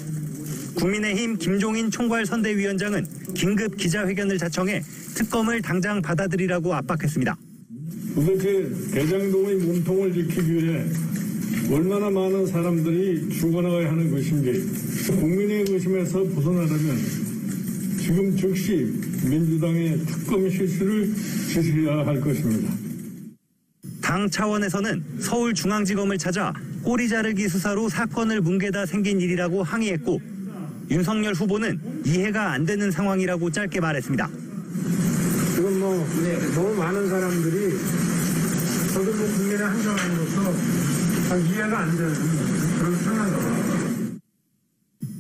국민의힘 김종인 총괄선대위원장은 긴급 기자회견을 자청해 특검을 당장 받아들이라고 압박했습니다. 도대체 대장동의 몸통을 지키기 위해 얼마나 많은 사람들이 죽어나가야 하는 것인지 국민의 의심에서 벗어나려면 지금 즉시 민주당의 특검 실시를 지시해야 할 것입니다. 당 차원에서는 서울중앙지검을 찾아 꼬리 자르기 수사로 사건을 뭉개다 생긴 일이라고 항의했고 윤석열 후보는 이해가 안 되는 상황이라고 짧게 말했습니다. 지금 너무 많은 사람들이 저도 국민의 한 사람으로서 이해가 안 되는 그런 상황입니다.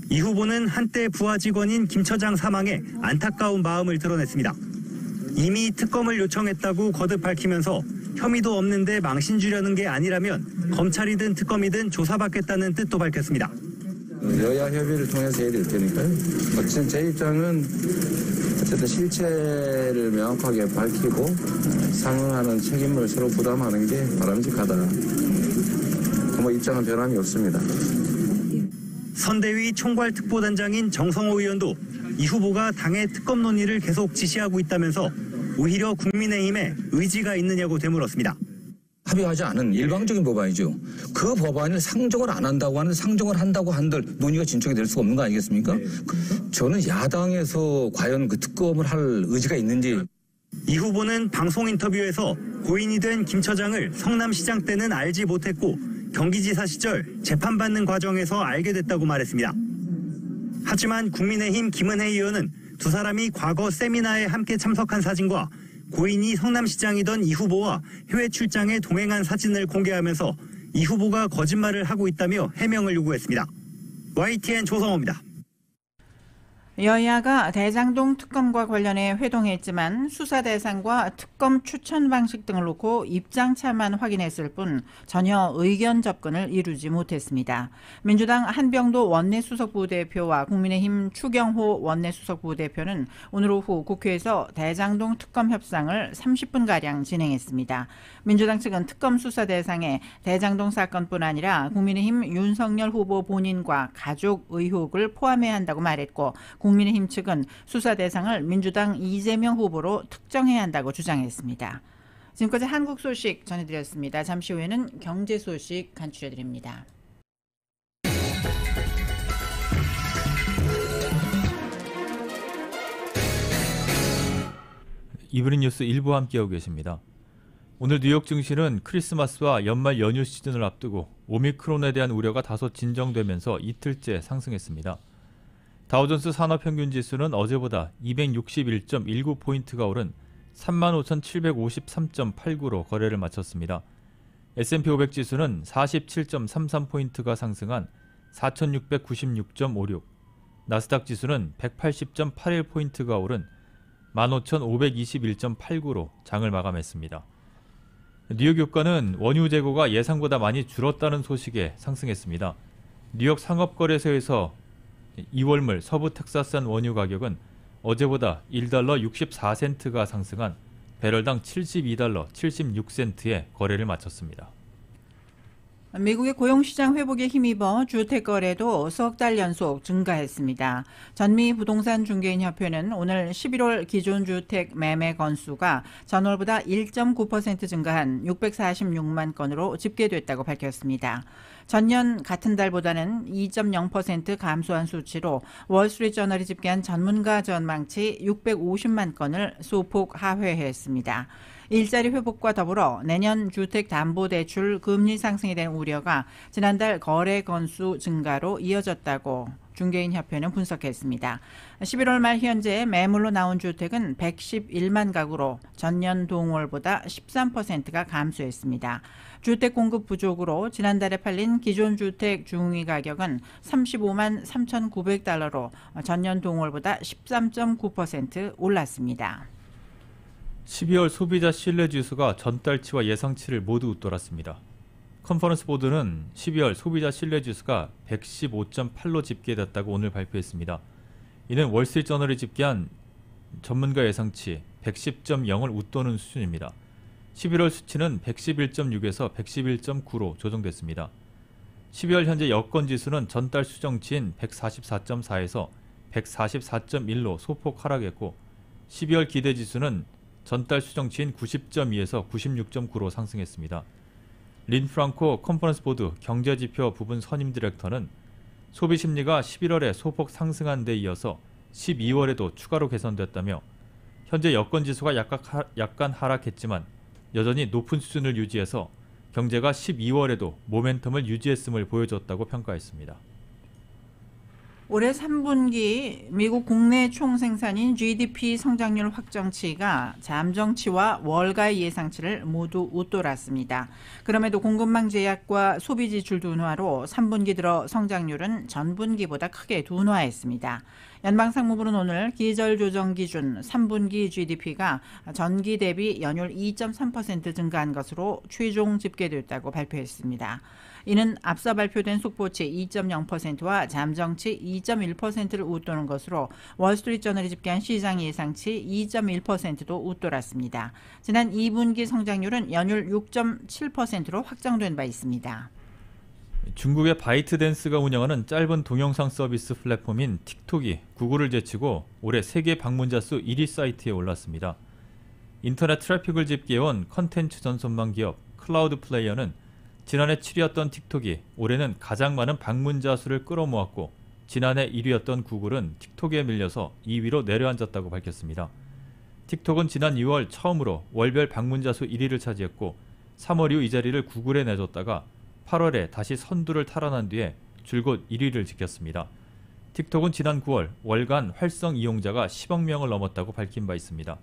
이 후보는 한때 부하 직원인 김 처장 사망에 안타까운 마음을 드러냈습니다. 이미 특검을 요청했다고 거듭 밝히면서 혐의도 없는데 망신 주려는 게 아니라면 검찰이든 특검이든 조사받겠다는 뜻도 밝혔습니다. 여야 협의를 통해서 해야 될 테니까요. 어쨌든 제 입장은 어쨌든 실체를 명확하게 밝히고 상응하는 책임을 서로 부담하는 게 바람직하다. 뭐 입장은 변함이 없습니다. 선대위 총괄특보단장인 정성호 의원도 이 후보가 당의 특검 논의를 계속 지시하고 있다면서 오히려 국민의힘에 의지가 있느냐고 되물었습니다. 합의하지 않은 일방적인 법안이죠. 그 법안을 상정을 안 한다고 하는 상정을 한다고 한들 논의가 진척이 될 수가 없는 거 아니겠습니까? 네. 저는 야당에서 과연 그 특검을 할 의지가 있는지. 이 후보는 방송 인터뷰에서 고인이 된 김 처장을 성남시장 때는 알지 못했고 경기지사 시절 재판받는 과정에서 알게 됐다고 말했습니다. 하지만 국민의힘 김은혜 의원은 두 사람이 과거 세미나에 함께 참석한 사진과 고인이 성남시장이던 이 후보와 해외 출장에 동행한 사진을 공개하면서 이 후보가 거짓말을 하고 있다며 해명을 요구했습니다. YTN 조성호입니다. 여야가 대장동 특검과 관련해 회동했지만 수사 대상과 특검 추천 방식 등을 놓고 입장차만 확인했을 뿐 전혀 의견 접근을 이루지 못했습니다. 민주당 한병도 원내수석 부대표와 국민의힘 추경호 원내수석 부대표는 오늘 오후 국회에서 대장동 특검 협상을 30분가량 진행했습니다. 민주당 측은 특검 수사 대상에 대장동 사건뿐 아니라 국민의힘 윤석열 후보 본인과 가족 의혹을 포함해야 한다고 말했고 국민의힘 측은 수사 대상을 민주당 이재명 후보로 특정해야 한다고 주장했습니다. 지금까지 한국 소식 전해드렸습니다. 잠시 후에는 경제 소식 간추려드립니다. 이브닝 뉴스 일부 함께하고 계십니다. 오늘 뉴욕 증시는 크리스마스와 연말 연휴 시즌을 앞두고 오미크론에 대한 우려가 다소 진정되면서 이틀째 상승했습니다. 다우존스 산업평균지수는 어제보다 261.19포인트가 오른 35,753.89로 거래를 마쳤습니다. S&P 500지수는 47.33포인트가 상승한 4,696.56, 나스닥 지수는 180.81포인트가 오른 15,521.89로 장을 마감했습니다. 뉴욕 유가는 원유 재고가 예상보다 많이 줄었다는 소식에 상승했습니다. 뉴욕 상업거래소에서 2월물 서부 텍사스산 원유 가격은 어제보다 1달러 64센트가 상승한 배럴당 72달러 76센트에 거래를 마쳤습니다. 미국의 고용시장 회복에 힘입어 주택거래도 석 달 연속 증가했습니다. 전미 부동산 중개인협회는 오늘 11월 기존 주택 매매 건수가 전월보다 1.9% 증가한 646만 건으로 집계됐다고 밝혔습니다. 전년 같은 달보다는 2.0% 감소한 수치로 월스트리트저널이 집계한 전문가 전망치 650만 건을 소폭 하회했습니다. 일자리 회복과 더불어 내년 주택담보대출 금리 상승에 대한 우려가 지난달 거래 건수 증가로 이어졌다고 중개인협회는 분석했습니다. 11월 말 현재 매물로 나온 주택은 111만 가구로 전년 동월보다 13%가 감소했습니다. 주택 공급 부족으로 지난달에 팔린 기존 주택 중위 가격은 35만 3,900달러로 전년 동월보다 13.9% 올랐습니다. 12월 소비자 신뢰지수가 전달치와 예상치를 모두 웃돌았습니다. 컨퍼런스 보드는 12월 소비자 신뢰지수가 115.8로 집계됐다고 오늘 발표했습니다. 이는 월스트리트저널이 집계한 전문가 예상치 110.0을 웃도는 수준입니다. 11월 수치는 111.6에서 111.9로 조정됐습니다. 12월 현재 여건지수는 전달 수정치인 144.4에서 144.1로 소폭 하락했고 12월 기대지수는 전달 수정치인 90.2에서 96.9로 상승했습니다. 린 프랑코 컨퍼런스 보드 경제지표 부분 선임 디렉터는 소비심리가 11월에 소폭 상승한 데 이어서 12월에도 추가로 개선됐다며 현재 여건지수가 약간 하락했지만 여전히 높은 수준을 유지해서 경제가 12월에도 모멘텀을 유지했음을 보여줬다고 평가했습니다. 올해 3분기 미국 국내 총생산인 GDP 성장률 확정치가 잠정치와 월가의 예상치를 모두 웃돌았습니다. 그럼에도 공급망 제약과 소비지출 둔화로 3분기 들어 성장률은 전분기보다 크게 둔화했습니다. 연방상무부는 오늘 기절조정 기준 3분기 GDP가 전기 대비 연율 2.3% 증가한 것으로 최종 집계됐다고 발표했습니다. 이는 앞서 발표된 속보치 2.0%와 잠정치 2.1%를 웃도는 것으로 월스트리트저널이 집계한 시장 예상치 2.1%도 웃돌았습니다. 지난 2분기 성장률은 연율 6.7%로 확정된 바 있습니다. 중국의 바이트댄스가 운영하는 짧은 동영상 서비스 플랫폼인 틱톡이 구글을 제치고 올해 세계 방문자 수 1위 사이트에 올랐습니다. 인터넷 트래픽을 집계해온 컨텐츠 전송망 기업 클라우드 플레이어는 지난해 7위였던 틱톡이 올해는 가장 많은 방문자 수를 끌어모았고 지난해 1위였던 구글은 틱톡에 밀려서 2위로 내려앉았다고 밝혔습니다. 틱톡은 지난 2월 처음으로 월별 방문자 수 1위를 차지했고 3월 이후 이 자리를 구글에 내줬다가 8월에 다시 선두를 탈환한 뒤에 줄곧 1위를 지켰습니다. 틱톡은 지난 9월 월간 활성 이용자가 10억 명을 넘었다고 밝힌 바 있습니다.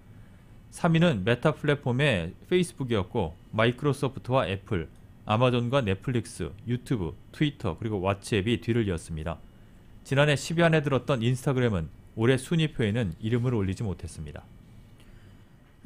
3위는 메타 플랫폼의 페이스북이었고 마이크로소프트와 애플, 아마존과 넷플릭스, 유튜브, 트위터 그리고 왓츠앱이 뒤를 이었습니다. 지난해 10위 안에 들었던 인스타그램은 올해 순위표에는 이름을 올리지 못했습니다.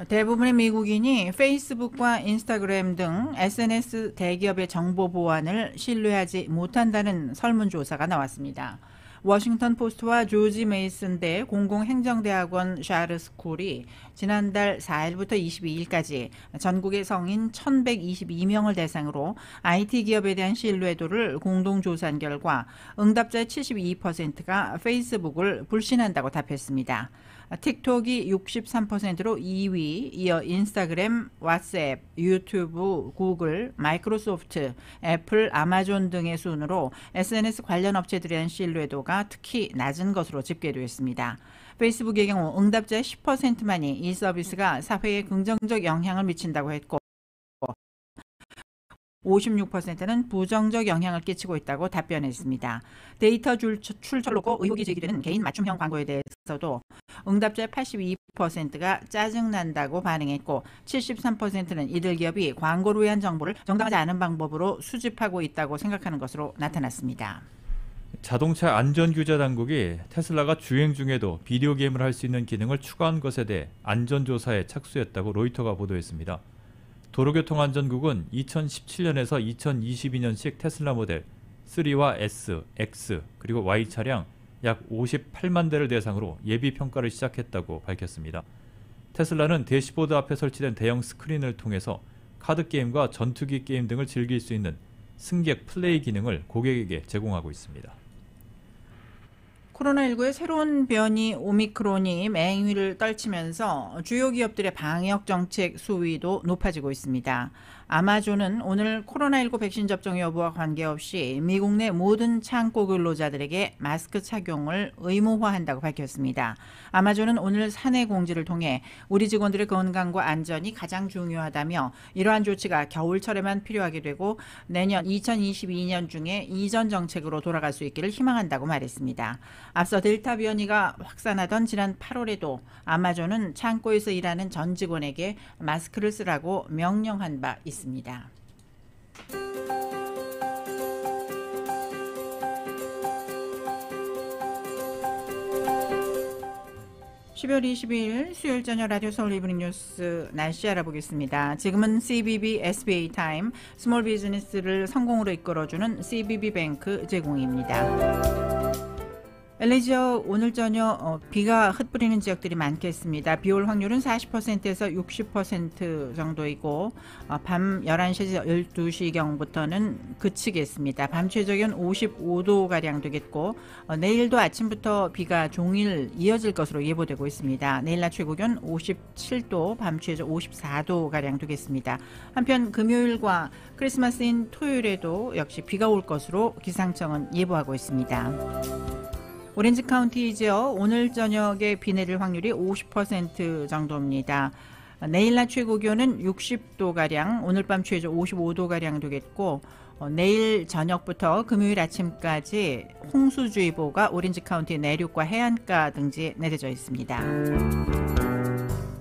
대부분의 미국인이 페이스북과 인스타그램 등 SNS 대기업의 정보 보안을 신뢰하지 못한다는 설문조사가 나왔습니다. 워싱턴 포스트와 조지 메이슨대 공공행정대학원 샤르 스쿨이 지난달 4일부터 22일까지 전국의 성인 1,122명을 대상으로 IT 기업에 대한 신뢰도를 공동 조사한 결과 응답자의 72%가 페이스북을 불신한다고 답했습니다. 틱톡이 63%로 2위, 이어 인스타그램, 왓츠앱, 유튜브, 구글, 마이크로소프트, 애플, 아마존 등의 순으로 SNS 관련 업체들에 대한 신뢰도가 특히 낮은 것으로 집계되었습니다. 페이스북의 경우 응답자의 10%만이 이 서비스가 사회에 긍정적 영향을 미친다고 했고 56%는 부정적 영향을 끼치고 있다고 답변했습니다. 데이터 출처를 놓고 의혹이 제기되는 개인 맞춤형 광고에 대해서도 응답자의 82%가 짜증난다고 반응했고 73%는 이들 기업이 광고를 위한 정보를 정당하지 않은 방법으로 수집하고 있다고 생각하는 것으로 나타났습니다. 자동차 안전규제 당국이 테슬라가 주행 중에도 비디오 게임을 할 수 있는 기능을 추가한 것에 대해 안전조사에 착수했다고 로이터가 보도했습니다. 도로교통안전국은 2017년에서 2022년식 테슬라 모델 3와 S, X 그리고 Y 차량 약 58만 대를 대상으로 예비 평가를 시작했다고 밝혔습니다. 테슬라는 대시보드 앞에 설치된 대형 스크린을 통해서 카드게임과 전투기 게임 등을 즐길 수 있는 승객 플레이 기능을 고객에게 제공하고 있습니다. 코로나19의 새로운 변이 오미크론이 맹위를 떨치면서 주요 기업들의 방역 정책 수위도 높아지고 있습니다. 아마존은 오늘 코로나19 백신 접종 여부와 관계없이 미국 내 모든 창고 근로자들에게 마스크 착용을 의무화한다고 밝혔습니다. 아마존은 오늘 사내 공지를 통해 우리 직원들의 건강과 안전이 가장 중요하다며 이러한 조치가 겨울철에만 필요하게 되고 내년 2022년 중에 이전 정책으로 돌아갈 수 있기를 희망한다고 말했습니다. 앞서 델타 변이가 확산하던 지난 8월에도 아마존은 창고에서 일하는 전 직원에게 마스크를 쓰라고 명령한 바 있습니다. 12월 20일 수요일 저녁 라디오 서울 이브닝 뉴스 날씨 알아보겠습니다. 지금은 CBB SBA 타임 스몰 비즈니스를 성공으로 이끌어주는 CBB 뱅크 제공입니다. LA 지역 오늘 저녁 비가 흩뿌리는 지역들이 많겠습니다. 비올 확률은 40%에서 60% 정도이고 밤 11시 12시경부터는 그치겠습니다. 밤 최저기온 55도가량 되겠고 내일도 아침부터 비가 종일 이어질 것으로 예보되고 있습니다. 내일 낮 최고기온 57도, 밤 최저 54도가량 되겠습니다. 한편 금요일과 크리스마스인 토요일에도 역시 비가 올 것으로 기상청은 예보하고 있습니다. 오렌지 카운티 지역 오늘 저녁에 비 내릴 확률이 50% 정도입니다. 내일 낮 최고 기온은 60도가량, 오늘 밤 최저 55도가량 되겠고 내일 저녁부터 금요일 아침까지 홍수주의보가 오렌지 카운티 내륙과 해안가 등지에 내려져 있습니다.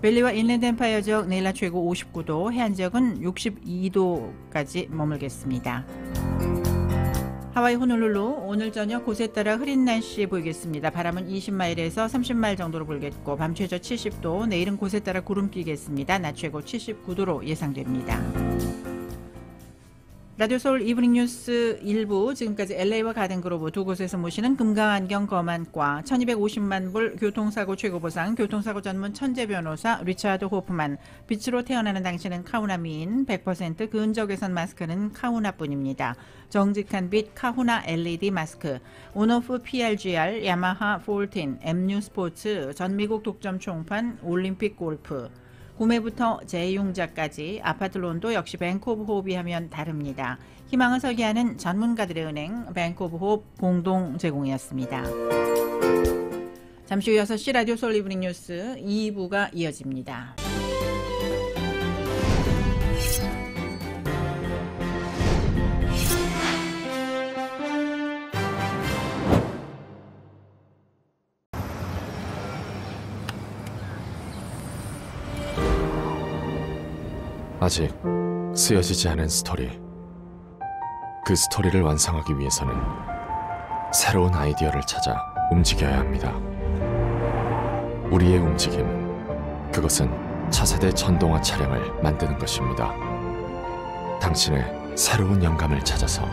밸리와 인랜드 엠파이어 지역 내일 낮 최고 59도, 해안 지역은 62도까지 머물겠습니다. 하와이 호놀룰루 오늘 저녁 곳에 따라 흐린 날씨 보이겠습니다. 바람은 20마일에서 30마일 정도로 불겠고 밤 최저 70도, 내일은 곳에 따라 구름 끼겠습니다. 낮 최고 79도로 예상됩니다. 라디오 서울 이브닝 뉴스 1부, 지금까지 LA와 가든그로브 두 곳에서 모시는 금강안경 검안과 1250만 불 교통사고 최고보상 교통사고 전문 천재 변호사 리차드 호프만, 빛으로 태어나는 당신은 카후나 미인, 100% 근적 개선 마스크는 카후나뿐입니다. 정직한 빛 카후나 LED 마스크, 온오프 PRGR, 야마하 14, MU 스포츠, 전미국 독점 총판, 올림픽 골프, 구매부터 재용자까지 아파트 론도 역시 뱅크 오브 호흡이 하면 다릅니다. 희망을 설계하는 전문가들의 은행 뱅크 오브 호흡 공동 제공이었습니다. 잠시 후 6시 라디오 서울 이브닝 뉴스 2부가 이어집니다. 아직 쓰여지지 않은 스토리. 그 스토리를 완성하기 위해서는 새로운 아이디어를 찾아 움직여야 합니다. 우리의 움직임, 그것은 차세대 전동화 차량을 만드는 것입니다. 당신의 새로운 영감을 찾아서